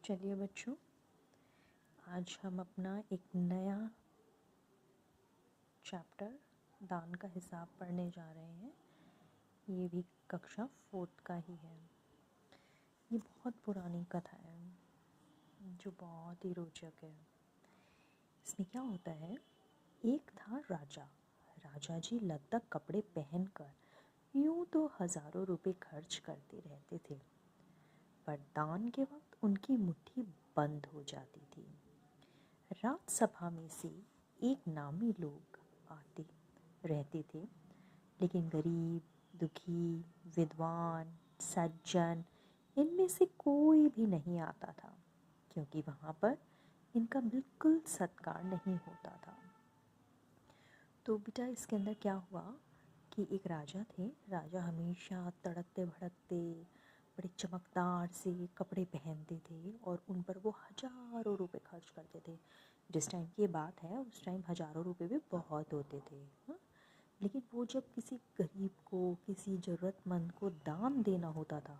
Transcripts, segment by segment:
चलिए बच्चों, आज हम अपना एक नया चैप्टर दान का हिसाब पढ़ने जा रहे हैं। ये भी कक्षा 4th का ही है। ये बहुत पुरानी कथा है जो बहुत ही रोचक है। इसमें क्या होता है, एक था राजा। राजा जी लगभग कपड़े पहनकर यूं तो हज़ारों रुपए खर्च करते रहते थे, पर दान के वक्त उनकी मुट्ठी बंद हो जाती थी। राज्यसभा में से एक नामी लोग आते रहते थे, लेकिन गरीब, दुखी, विद्वान, सज्जन इनमें से कोई भी नहीं आता था, क्योंकि वहाँ पर इनका बिल्कुल सत्कार नहीं होता था। तो बेटा इसके अंदर क्या हुआ कि एक राजा थे। राजा हमेशा तड़कते भड़कते बड़े चमकदार से कपड़े पहनते थे और उन पर वो हज़ारों रुपए खर्च करते थे। जिस टाइम की ये बात है उस टाइम हज़ारों रुपए भी बहुत होते थे। हाँ, लेकिन वो जब किसी गरीब को, किसी ज़रूरतमंद को दान देना होता था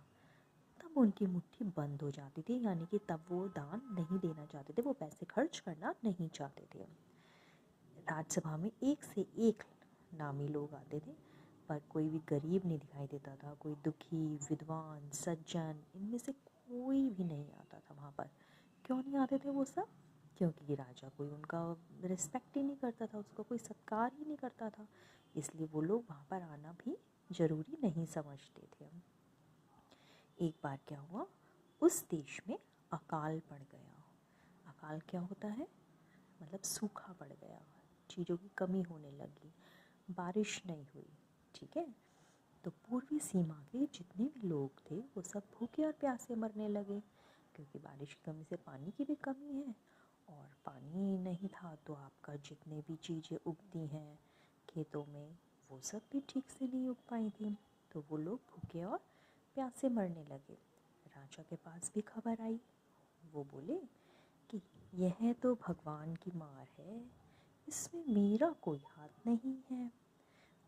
तब उनकी मुट्ठी बंद हो जाती थी, यानी कि तब वो दान नहीं देना चाहते थे, वो पैसे खर्च करना नहीं चाहते थे। राज्यसभा में एक से एक नामी लोग आते थे, पर कोई भी गरीब नहीं दिखाई देता था। कोई दुखी, विद्वान, सज्जन इनमें से कोई भी नहीं आता था वहाँ पर। क्यों नहीं आते थे वो सब? क्योंकि राजा कोई उनका रिस्पेक्ट ही नहीं करता था, उसका कोई सत्कार ही नहीं करता था, इसलिए वो लोग वहाँ पर आना भी ज़रूरी नहीं समझते थे। एक बार क्या हुआ, उस देश में अकाल पड़ गया। अकाल क्या होता है? मतलब सूखा पड़ गया, चीज़ों की कमी होने लगी, बारिश नहीं हुई। ठीक है, तो पूर्वी सीमा के जितने भी लोग थे वो सब भूखे और प्यासे मरने लगे, क्योंकि बारिश की कमी से पानी की भी कमी है, और पानी नहीं था तो आपका जितने भी चीज़ें उगती हैं खेतों में वो सब भी ठीक से नहीं उग पाई थी। तो वो लोग भूखे और प्यासे मरने लगे। राजा के पास भी खबर आई। वो बोले कि यह तो भगवान की मार है, इसमें मेरा कोई हाथ नहीं है।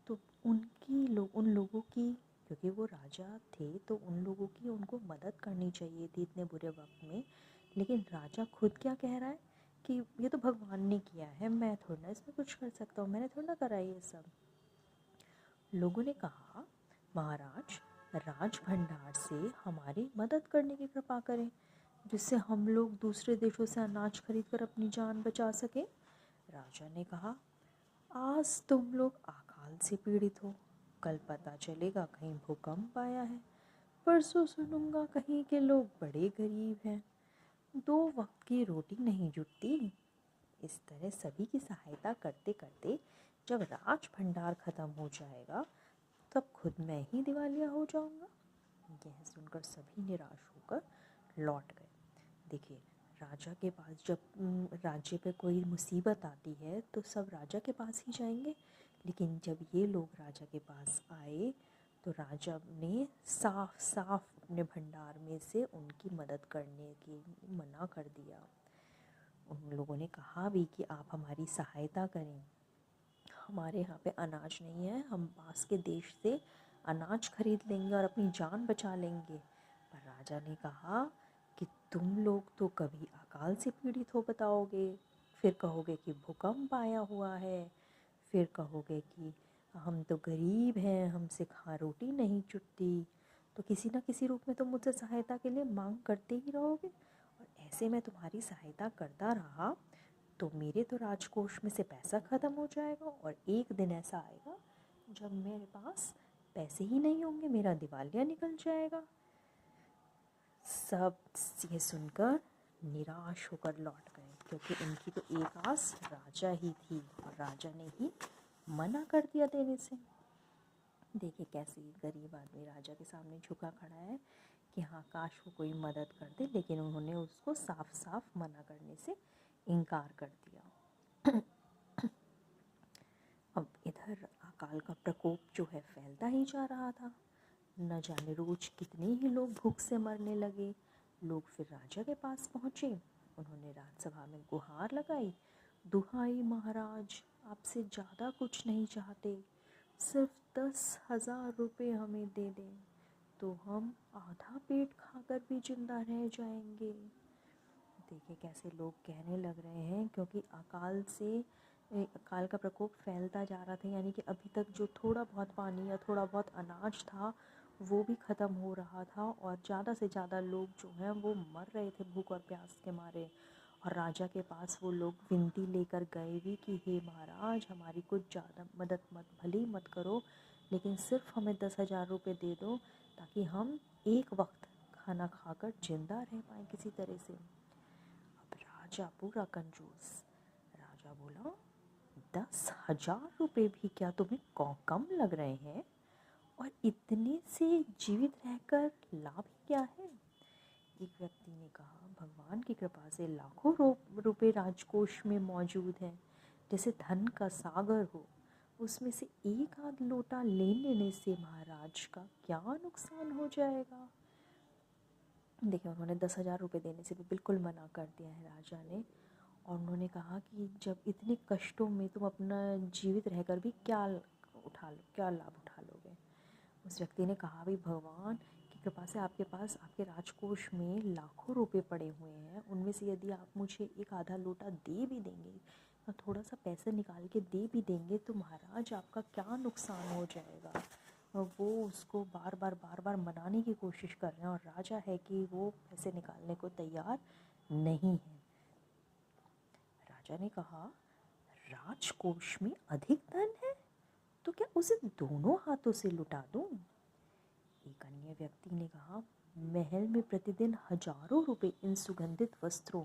तो उन लोगों की, क्योंकि वो राजा थे तो उन लोगों की उनको मदद करनी चाहिए थी इतने बुरे वक्त में। लेकिन राजा खुद क्या कह रहा है कि ये तो भगवान ने किया है, मैं थोड़ा ना इसमें कुछ कर सकता हूँ, मैंने थोड़ा ना करा ये सब। लोगों ने कहा, महाराज राज भंडार से हमारी मदद करने की कृपा करें, जिससे हम लोग दूसरे देशों से अनाज खरीद कर अपनी जान बचा सकें। राजा ने कहा, आज तुम लोग अकाल से पीड़ित हो, कल पता चलेगा कहीं भूकंप आया है, परसों सुनूंगा कहीं के लोग बड़े गरीब हैं, 2 वक्त की रोटी नहीं जुटती। इस तरह सभी की सहायता करते करते जब राज भंडार खत्म हो जाएगा तब खुद मैं ही दिवालिया हो जाऊंगा। यह सुनकर सभी निराश होकर लौट गए। देखिए, राजा के पास जब राज्य पे कोई मुसीबत आती है तो सब राजा के पास ही जाएंगे, लेकिन जब ये लोग राजा के पास आए तो राजा ने साफ साफ अपने भंडार में से उनकी मदद करने की मना कर दिया। उन लोगों ने कहा भी कि आप हमारी सहायता करें, हमारे यहाँ पे अनाज नहीं है, हम पास के देश से अनाज खरीद लेंगे और अपनी जान बचा लेंगे। पर राजा ने कहा कि तुम लोग तो कभी अकाल से पीड़ित हो बताओगे, फिर कहोगे कि भूकंप आया हुआ है, फिर कहोगे कि हम तो गरीब हैं, हमसे खा रोटी नहीं जुटती, तो किसी न किसी रूप में तो मुझसे सहायता के लिए मांग करते ही रहोगे। और ऐसे मैं तुम्हारी सहायता करता रहा तो मेरे तो राजकोष में से पैसा ख़त्म हो जाएगा, और एक दिन ऐसा आएगा जब मेरे पास पैसे ही नहीं होंगे, मेरा दिवालिया निकल जाएगा। सब ये सुनकर निराश होकर लौट गए, क्योंकि उनकी तो एक आस राजा ही थी और राजा ने ही मना कर दिया देने से। देखिए कैसे गरीब आदमी राजा के सामने झुका खड़ा है कि हाँ काश वो कोई मदद कर दे, लेकिन उन्होंने उसको साफ साफ मना करने से इनकार कर दिया। अब इधर अकाल का प्रकोप जो है फैलता ही जा रहा था, न जाने रोज कितने ही लोग भूख से मरने लगे। लोग फिर राजा के पास पहुँचे, उन्होंने राज्यसभा में गुहार लगाई, दुहाई महाराज आपसे ज़्यादा कुछ नहीं चाहते, सिर्फ 10,000 रुपये हमें दे दें तो हम आधा पेट खाकर भी जिंदा रह जाएंगे। देखिए कैसे लोग कहने लग रहे हैं, क्योंकि अकाल का प्रकोप फैलता जा रहा था, यानी कि अभी तक जो थोड़ा बहुत पानी या थोड़ा बहुत अनाज था वो भी ख़त्म हो रहा था, और ज़्यादा से ज़्यादा लोग जो हैं वो मर रहे थे भूख और प्यास के मारे। और राजा के पास वो लोग विनती लेकर गए भी कि हे महाराज, हमारी कुछ ज़्यादा मदद भली मत करो, लेकिन सिर्फ हमें 10,000 रुपये दे दो, ताकि हम एक वक्त खाना खाकर जिंदा रह पाएँ किसी तरह से। अब राजा पूरा कंजूस, राजा बोला, 10,000 रुपये भी क्या तुम्हें कम लग रहे हैं? और इतने से जीवित रहकर लाभ क्या है? एक व्यक्ति ने कहा, भगवान की कृपा से लाखों रुपए राजकोष में मौजूद हैं, जैसे धन का सागर हो। उसमें से एक आध लोटा ले लेने से महाराज का क्या नुकसान हो जाएगा? देखिए, उन्होंने 10,000 रुपये देने से भी बिल्कुल मना कर दिया है राजा ने। और उन्होंने कहा कि जब इतने कष्टों में तुम अपना जीवित रहकर भी क्या लाभ उठा लोगे? उस व्यक्ति ने कहा, भाई भगवान की कृपा से आपके पास आपके राजकोष में लाखों रुपए पड़े हुए हैं, उनमें से यदि आप मुझे एक आधा लोटा दे भी देंगे या थोड़ा सा पैसे निकाल के दे भी देंगे तो महाराज आपका क्या नुकसान हो जाएगा? और वो उसको बार बार मनाने की कोशिश कर रहे हैं, और राजा है कि वो पैसे निकालने को तैयार नहीं है। राजा ने कहा, राजकोष में अधिक धन है तो क्या उसे दोनों हाथों से लुटा दूं? एक अन्य व्यक्ति ने कहा, महल में प्रतिदिन हजारों रुपए इन सुगंधित वस्त्रों,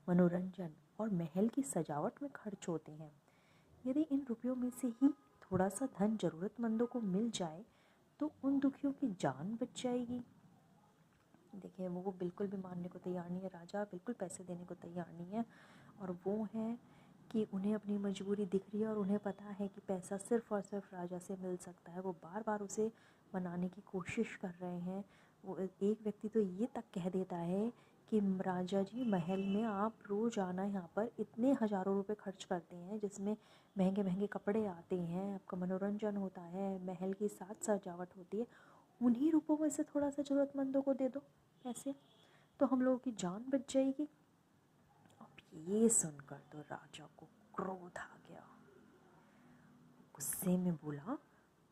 मनोरंजन और महल की सजावट में खर्च होते हैं। यदि इन रुपयों में से ही थोड़ा सा धन जरूरतमंदों को मिल जाए तो उन दुखियों की जान बच जाएगी। देखिए, वो बिल्कुल भी मानने को तैयार नहीं है, राजा बिल्कुल पैसे देने को तैयार नहीं है। और वो है कि उन्हें अपनी मजबूरी दिख रही है, और उन्हें पता है कि पैसा सिर्फ़ और सिर्फ राजा से मिल सकता है। वो बार बार उसे मनाने की कोशिश कर रहे हैं। वो एक व्यक्ति तो ये तक कह देता है कि राजा जी, महल में आप रोज़ आना यहाँ पर इतने हज़ारों रुपए खर्च करते हैं, जिसमें महंगे महंगे कपड़े आते हैं, आपका मनोरंजन होता है, महल की साज सजावट होती है, उन्हीं रुपयों में से थोड़ा सा ज़रूरतमंदों को दे दो पैसे, तो हम लोगों की जान बच जाएगी। अब ये सुनकर तो राजा को क्रोध आ गया। गुस्से में बोला,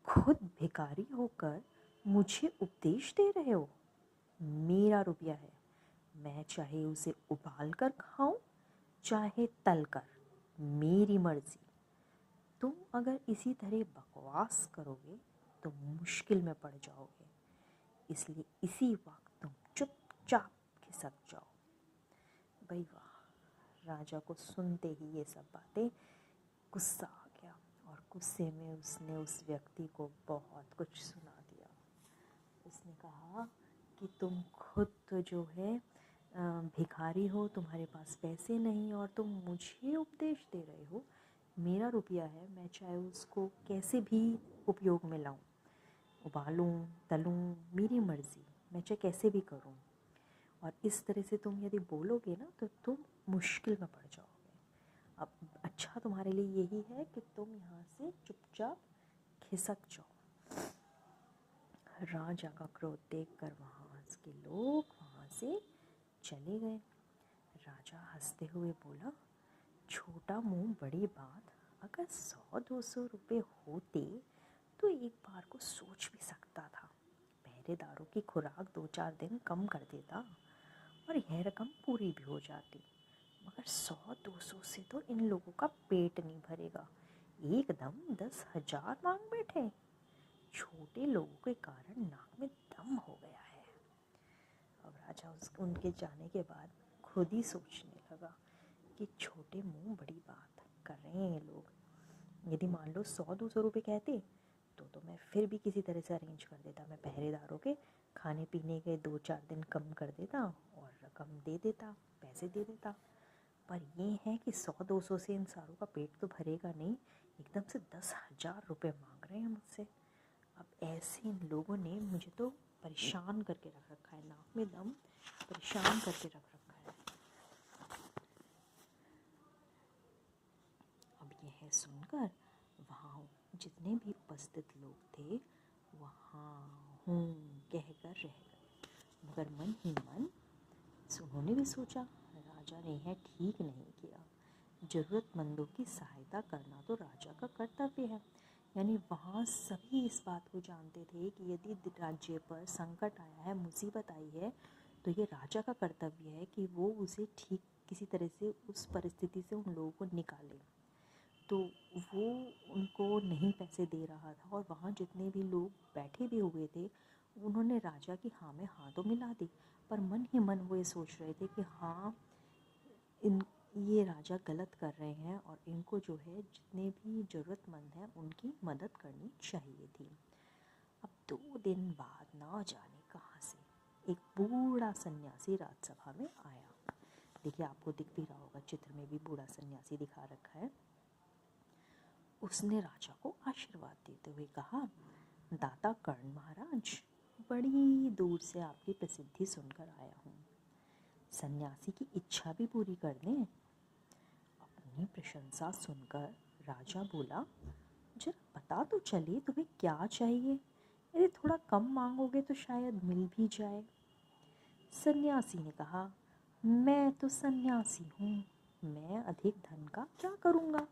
खुद भिखारी होकर मुझे उपदेश दे रहे हो? मेरा रुपया है, मैं चाहे उसे उबाल कर खाऊं चाहे तल कर, मेरी मर्जी। तुम अगर इसी तरह बकवास करोगे तो मुश्किल में पड़ जाओगे, इसलिए इसी वक्त तुम चुपचाप खिसक जाओ। भाई वाह, राजा को सुनते ही ये सब बातें गुस्सा आ गया, और गुस्से में उसने उस व्यक्ति को बहुत कुछ सुना दिया। उसने कहा कि तुम खुद तो जो है भिखारी हो, तुम्हारे पास पैसे नहीं, और तुम मुझे उपदेश दे रहे हो। मेरा रुपया है, मैं चाहे उसको कैसे भी उपयोग में लाऊं, उबालूं तलूं, मेरी मर्ज़ी, मैं चाहे कैसे भी करूं। और इस तरह से तुम यदि बोलोगे ना तो तुम मुश्किल में पड़ जाओगे। अब अच्छा तुम्हारे लिए यही है कि तुम यहाँ से चुपचाप खिसक जाओ। राजा का क्रोध देखकर वहाँ के लोग वहाँ से चले गए। राजा हंसते हुए बोला, छोटा मुंह बड़ी बात, अगर 100-200 रुपये होते तो एक बार को सोच भी सकता था। पहरेदारों की खुराक 2-4 दिन कम कर देता और यह रकम पूरी भी हो जाती, मगर 100-200 से तो इन लोगों का पेट नहीं भरेगा, एकदम 10,000 मांग बैठे। छोटे लोगों के कारण नाक में दम हो गया है। अब राजा उनके जाने के बाद खुद ही सोचने लगा कि छोटे मुंह बड़ी बात कर रहे हैं ये लोग। यदि मान लो 100-200 रुपये कहते तो मैं फिर भी किसी तरह से अरेंज कर देता, मैं पहरेदारों के खाने पीने के 2-4 दिन कम कर देता और रकम दे देता, पैसे दे देता। पर ये है कि 100-200 से इन सारों का पेट तो भरेगा नहीं, एकदम से 10,000 रुपये मांग रहे हैं मुझसे। अब ऐसे इन लोगों ने मुझे तो परेशान करके रख रखा है, नाक में दम परेशान करके रख रखा है। अब यह सुनकर वहाँ जितने भी उपस्थित लोग थे वहाँ कहकर रह गए, मगर मन ही मन उन्होंने भी सोचा, राजा ने यह ठीक नहीं किया। ज़रूरतमंदों की सहायता करना तो राजा का कर्तव्य है। यानी वहाँ सभी इस बात को जानते थे कि यदि राज्य पर संकट आया है, मुसीबत आई है, तो ये राजा का कर्तव्य है कि वो उसे ठीक किसी तरह से उस परिस्थिति से उन लोगों को निकाले। तो वो उनको नहीं पैसे दे रहा था, और वहाँ जितने भी लोग बैठे भी हुए थे उन्होंने राजा की हाँ में हाँ तो मिला दी, पर मन ही मन वो ये सोच रहे थे कि हाँ ये राजा गलत कर रहे हैं और इनको जो है जितने भी ज़रूरतमंद हैं उनकी मदद करनी चाहिए थी। अब 2 दिन बाद ना जाने कहाँ से एक बूढ़ा सन्यासी राजसभा में आया। देखिए, आपको दिख भी रहा होगा, चित्र में भी बूढ़ा सन्यासी दिखा रखा है। उसने राजा को आशीर्वाद देते हुए कहा, दाता कर्ण महाराज, बड़ी दूर से आपकी प्रसिद्धि सुनकर आया हूँ। सन्यासी की इच्छा भी पूरी कर दें। अपनी प्रशंसा सुनकर राजा बोला, जरा पता तो चले तुम्हें क्या चाहिए। यदि थोड़ा कम मांगोगे तो शायद मिल भी जाए। सन्यासी ने कहा, मैं तो सन्यासी हूँ, मैं अधिक धन का क्या करूँगा।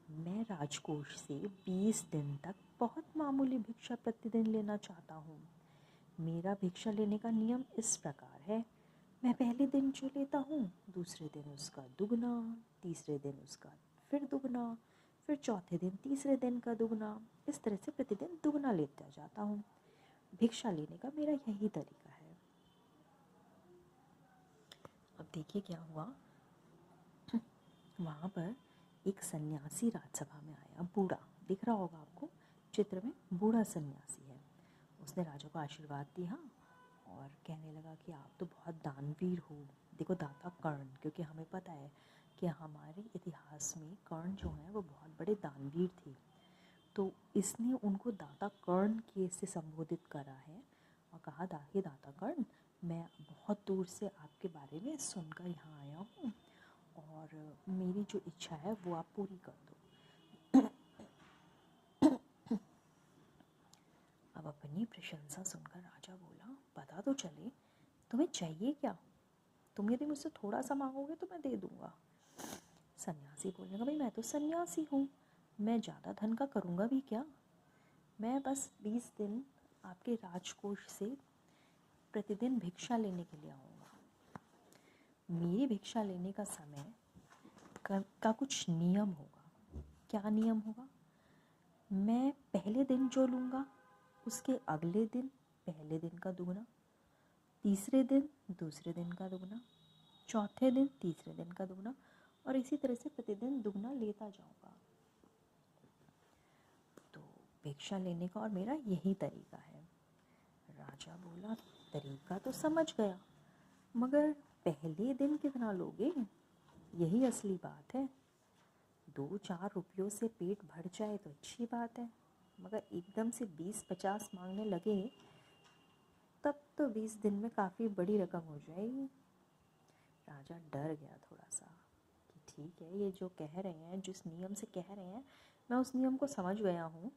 मैं राजकोष से 20 दिन तक बहुत मामूली भिक्षा प्रतिदिन लेना चाहता हूँ। मेरा भिक्षा लेने का नियम इस प्रकार है, मैं पहले दिन जो लेता हूँ दूसरे दिन उसका दुगना, तीसरे दिन उसका फिर दुगना, फिर चौथे दिन तीसरे दिन का दुगना, इस तरह से प्रतिदिन दुगना लेता जाता हूँ। भिक्षा लेने का मेरा यही तरीका है। अब देखिए क्या हुआ। वहाँ पर एक सन्यासी राजसभा में आया, बूढ़ा दिख रहा होगा आपको चित्र में, बूढ़ा सन्यासी है। उसने राजा को आशीर्वाद दिया और कहने लगा कि आप तो बहुत दानवीर हो। देखो, दाता कर्ण, क्योंकि हमें पता है कि हमारे इतिहास में कर्ण जो हैं वो बहुत बड़े दानवीर थे, तो इसने उनको दाता कर्ण के से संबोधित करा है और कहा, दाता कर्ण, मैं बहुत दूर से आपके बारे में सुनकर यहाँ आया हूँ और मेरी जो इच्छा है वो आप पूरी कर दो। अब अपनी प्रशंसा सुनकर राजा बोला, पता तो चले तुम्हें चाहिए क्या। तुम यदि मुझसे थोड़ा सा मांगोगे तो मैं दे दूँगा। सन्यासी बोलने लगा, भाई मैं तो सन्यासी हूँ, मैं ज़्यादा धन का करूँगा भी क्या। मैं बस 20 दिन आपके राजकोष से प्रतिदिन भिक्षा लेने के लिए आऊँगा। मेरी भिक्षा लेने का समय का कुछ नियम होगा। क्या नियम होगा? मैं पहले दिन जो लूँगा उसके अगले दिन पहले दिन का दुगना, तीसरे दिन दूसरे दिन का दुगना, चौथे दिन तीसरे दिन का दुगना, और इसी तरह से प्रतिदिन दुगना लेता जाऊँगा। तो भिक्षा लेने का और मेरा यही तरीका है। राजा बोला, तरीका तो समझ गया, मगर पहले दिन कितना लोगे, यही असली बात है। 2-4 रुपयों से पेट भर जाए तो अच्छी बात है, मगर एकदम से 20-50 मांगने लगे तब तो 20 दिन में काफ़ी बड़ी रकम हो जाएगी। राजा डर गया थोड़ा सा कि ठीक है, ये जो कह रहे हैं, जिस नियम से कह रहे हैं, मैं उस नियम को समझ गया हूँ,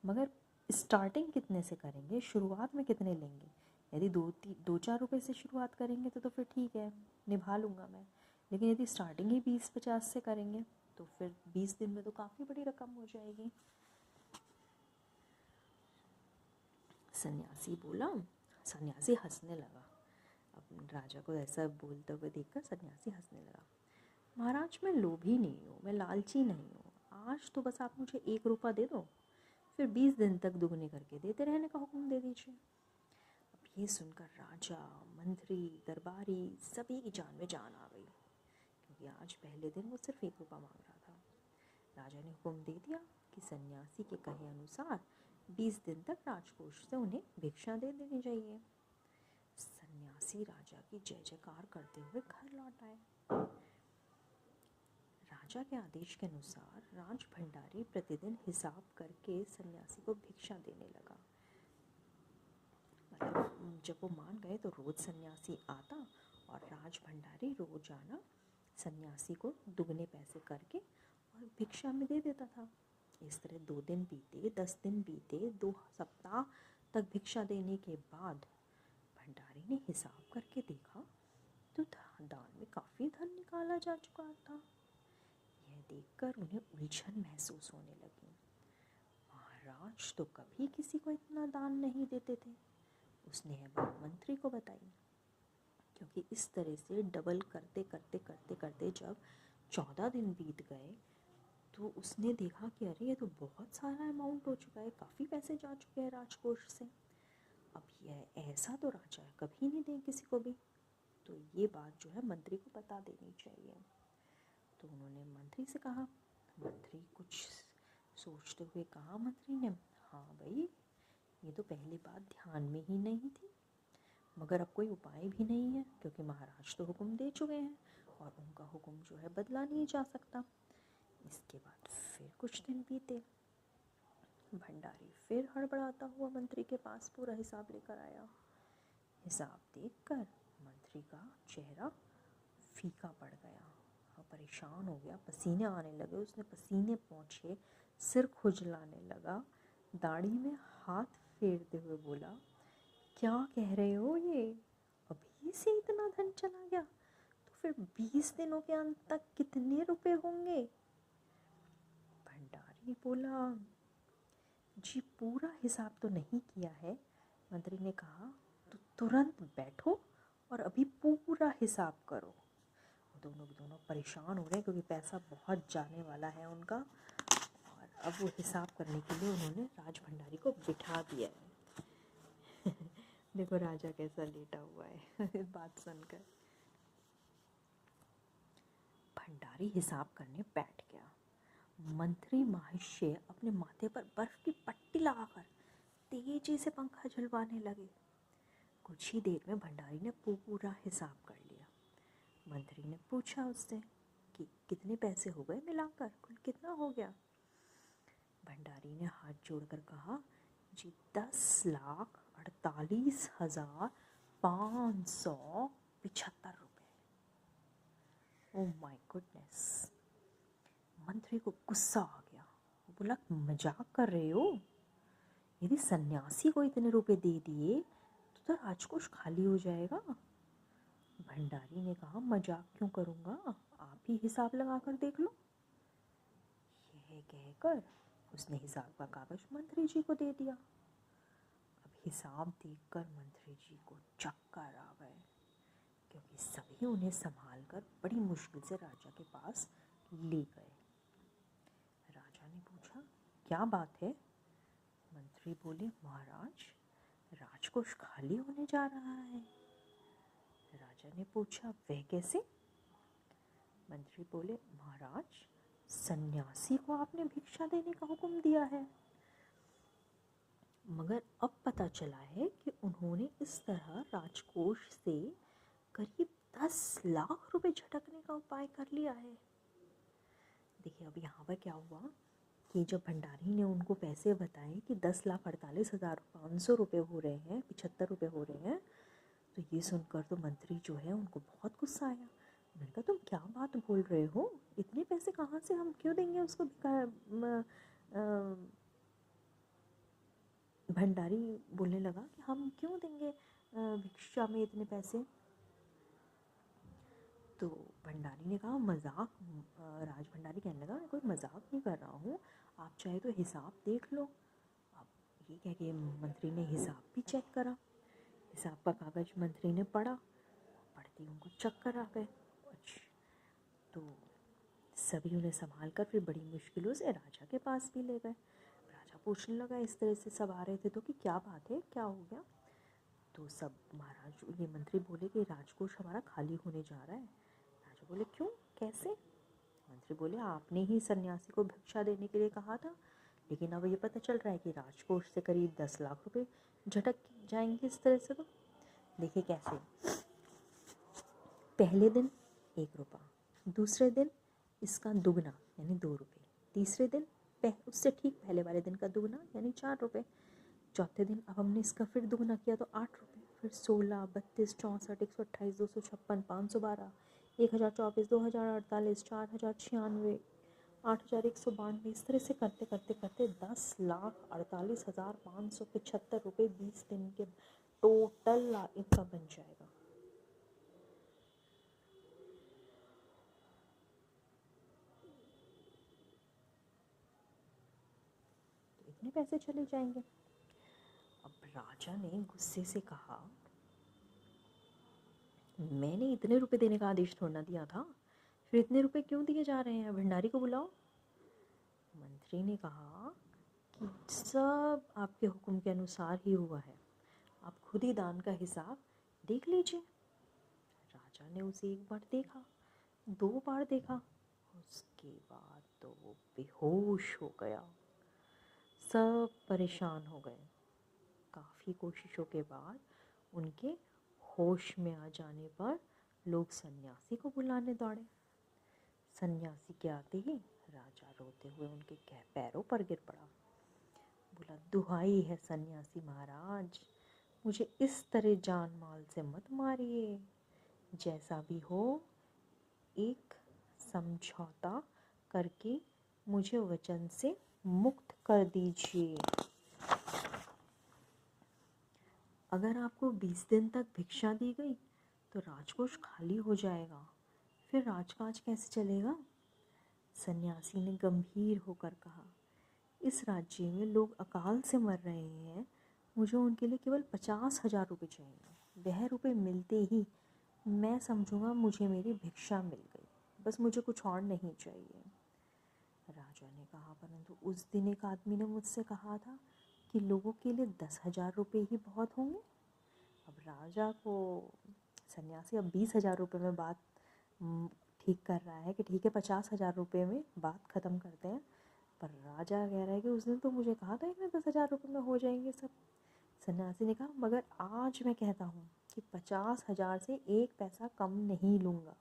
मगर स्टार्टिंग कितने से करेंगे, शुरुआत में कितने लेंगे। यदि 2-4 रुपये से शुरुआत करेंगे तो फिर ठीक है, निभा लूँगा मैं, लेकिन यदि स्टार्टिंग ही 20-50 से करेंगे तो फिर 20 दिन में तो काफ़ी बड़ी रकम हो जाएगी। सन्यासी हंसने लगा। अब राजा को ऐसा बोलते हुए देखकर सन्यासी हंसने लगा। महाराज, मैं लोभी नहीं हूँ, मैं लालची नहीं हूँ। आज तो बस आप मुझे 1 रुपया दे दो, फिर 20 दिन तक दुगने करके देते रहने का हुक्म दे दीजिए। अब ये सुनकर राजा, मंत्री, दरबारी सभी की जान में जान आ गई, क्योंकि आज पहले दिन वो सिर्फ 1 रुपया मांग रहा था। राजा ने हुक्म दे दिया कि सन्यासी के कहे अनुसार 20 दिन तक राजकोष से उन्हें भिक्षा दे देनी चाहिए। सन्यासी राजा की जय जयकार करते हुए घर लौट आए। राजा के आदेश के अनुसार राज भंडारी प्रतिदिन हिसाब करके सन्यासी को भिक्षा देने लगा। मतलब जब वो मान गए तो रोज़ सन्यासी आता और राज भंडारी रोज़ाना सन्यासी को दुगने पैसे करके और भिक्षा में दे देता था। इस तरह 2 दिन बीते, 10 दिन बीते, 2 सप्ताह तक भिक्षा देने के बाद भंडारी ने हिसाब करके देखा तो दान में काफ़ी धन निकाला जा चुका था। यह देखकर उन्हें उलझन महसूस होने लगी। महाराज तो कभी किसी को इतना दान नहीं देते थे। उसने यह बात मंत्री को बताई, क्योंकि इस तरह से डबल करते करते करते करते जब 14 दिन बीत गए तो उसने देखा कि अरे ये तो बहुत सारा अमाउंट हो चुका है, काफ़ी पैसे जा चुके हैं राजकोष से। अब यह ऐसा तो राजा कभी नहीं दें किसी को भी, तो ये बात जो है मंत्री को बता देनी चाहिए। तो उन्होंने मंत्री से कहा। मंत्री कुछ सोचते हुए कहा मंत्री ने, हाँ भाई, ये तो पहली बात ध्यान में ही नहीं थी, मगर अब कोई उपाय भी नहीं है, क्योंकि महाराज तो हुक्म दे चुके हैं और उनका हुक्म जो है बदला नहीं जा सकता। इसके बाद फिर कुछ दिन बीते। भंडारी फिर हड़बड़ाता हुआ मंत्री के पास पूरा हिसाब लेकर आया। हिसाब देखकर मंत्री का चेहरा फीका पड़ गया, परेशान हो गया, पसीने आने लगे, उसने पसीने पोंछे, सिर खुजलाने लगा, दाढ़ी में हाथ फेरते हुए बोला, क्या कह रहे हो, ये अभी से इतना धन चला गया? तो फिर 20 दिनों के अंत तक कितने रुपए होंगे? भंडारी बोला, जी पूरा हिसाब तो नहीं किया है। मंत्री ने कहा, तो तुरंत बैठो और अभी पूरा हिसाब करो। दोनों परेशान हो रहे हैं, क्योंकि पैसा बहुत जाने वाला है उनका, और अब वो हिसाब करने के लिए उन्होंने राज भंडारी को बिठा दिया है। देखो राजा कैसा लेटा हुआ है बात सुनकर। भंडारी हिसाब करने बैठ गया। मंत्री महाशय अपने माथे पर बर्फ की पट्टी लगाकर तेजी से पंखा झलवाने लगे। कुछ ही देर में भंडारी ने पूरा हिसाब कर लिया। मंत्री ने पूछा उससे कि कितने पैसे हो गए मिलाकर, कुल कितना हो गया? भंडारी ने हाथ जोड़कर कहा, जी 10,48,575 रुपये। Oh my goodness. मंत्री को गुस्सा आ गया। बोला, मजाक कर रहे हो? यदि सन्यासी को इतने रुपए दे दिए तो राजकोष खाली हो जाएगा। भंडारी ने कहा, मजाक क्यों करूँगा, आप ही हिसाब लगा कर देख लो। यह कहकर उसने हिसाब का कागज मंत्री जी को दे दिया। अब हिसाब देखकर मंत्री जी को चक्कर आ गए, क्योंकि सभी उन्हें संभाल कर बड़ी मुश्किल से राजा के पास ले गए। राजा ने पूछा, क्या बात है? मंत्री बोले, महाराज, राजकोष खाली होने जा रहा है। राजा ने पूछा, वह कैसे? मंत्री बोले, महाराज, सन्यासी को आपने भिक्षा देने का हुक्म दिया है, मगर अब पता चला है कि उन्होंने इस तरह राजकोष से करीब 10 लाख रुपए झटकने का उपाय कर लिया है। देखिए अब यहाँ पर क्या हुआ कि जब भंडारी ने उनको पैसे बताए कि 10,48,500 रुपये हो रहे हैं, 75 रुपये हो रहे हैं, तो ये सुनकर तो मंत्री जो है उनको बहुत गुस्सा आया। मैंने कहा, तुम क्या बात बोल रहे हो, इतने पैसे कहाँ से, हम क्यों देंगे उसको? भंडारी बोलने लगा कि हम क्यों देंगे भिक्षा में इतने पैसे? तो भंडारी ने कहा, मजाक, राज भंडारी कहने लगा, मैं कोई मजाक नहीं कर रहा हूँ, आप चाहे तो हिसाब देख लो। अब ये कह के मंत्री ने हिसाब भी चेक करा। हिसाब का कागज मंत्री ने पढ़ा, पढ़ते ही उनको चक्कर आ गए। तो सभी उन्हें संभाल कर फिर बड़ी मुश्किलों से राजा के पास भी ले गए। राजा पूछने लगा, इस तरह से सब आ रहे थे तो कि क्या बात है, क्या हो गया? तो सब महाराज, ये मंत्री बोले कि राजकोष हमारा खाली होने जा रहा है। राजा बोले, क्यों, कैसे? मंत्री बोले, आपने ही सन्यासी को भिक्षा देने के लिए कहा था, लेकिन अब ये पता चल रहा है कि राजकोष से करीब 10 लाख रुपए झटक जाएंगे इस तरह से। तो देखिए कैसे, पहले दिन 1 रुपया, दूसरे दिन इसका दुगना यानी 2 रुपये, तीसरे दिन उससे ठीक पहले वाले दिन का दुगना यानी 4 रुपये, चौथे दिन अब हमने इसका फिर दुगना किया तो 8 रुपये, फिर 16, 32, 64, 128, 256, 512, 1024, 2048, 4096, 8192, इस तरह से करते करते करते 10,48,575 रुपये 20 दिन के टोटल इनका बन जाएगा। अपने पैसे चले जाएंगे। अब राजा ने गुस्से से कहा, मैंने इतने रुपए देने का आदेश थोड़ा ना दिया था, फिर इतने रुपए क्यों दिए जा रहे हैं? भंडारी को बुलाओ। मंत्री ने कहा कि सब आपके हुक्म के अनुसार ही हुआ है, आप खुद ही दान का हिसाब देख लीजिए। राजा ने उसे एक बार देखा, 2 बार देखा, उसके बाद तो वो बेहोश हो गया। सब परेशान हो गए। काफ़ी कोशिशों के बाद उनके होश में आ जाने पर लोग सन्यासी को बुलाने दौड़े। सन्यासी के आते ही राजा रोते हुए उनके पैरों पर गिर पड़ा। बोला, दुहाई है सन्यासी महाराज, मुझे इस तरह जान माल से मत मारिए। जैसा भी हो, एक समझौता करके मुझे वचन से मुक्त कर दीजिए। अगर आपको 20 दिन तक भिक्षा दी गई तो राजकोष खाली हो जाएगा, फिर राजकाज कैसे चलेगा? सन्यासी ने गंभीर होकर कहा, इस राज्य में लोग अकाल से मर रहे हैं, मुझे उनके लिए केवल 50,000 रुपये चाहिए। वह रुपये मिलते ही मैं समझूंगा मुझे मेरी भिक्षा मिल गई, बस मुझे कुछ और नहीं चाहिए। राजा ने कहा, परंतु उस दिन एक आदमी ने मुझसे कहा था कि लोगों के लिए 10,000 रुपये ही बहुत होंगे। अब राजा को सन्यासी अब 20,000 रुपये में बात ठीक कर रहा है कि ठीक है 50,000 रुपये में बात ख़त्म करते हैं, पर राजा कह रहा है कि उस दिन तो मुझे कहा था इसमें 10,000 रुपये में हो जाएंगे सब। सन्यासी ने कहा, मगर आज मैं कहता हूँ कि 50,000 से एक पैसा कम नहीं लूँगा।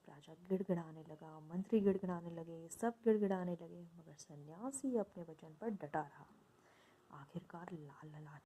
राजा गिड़गिड़ाने लगा, मंत्री गिड़गिड़ाने लगे, सब गिड़गिड़ाने लगे, मगर सन्यासी अपने वचन पर डटा रहा। आखिरकार लाल ललाट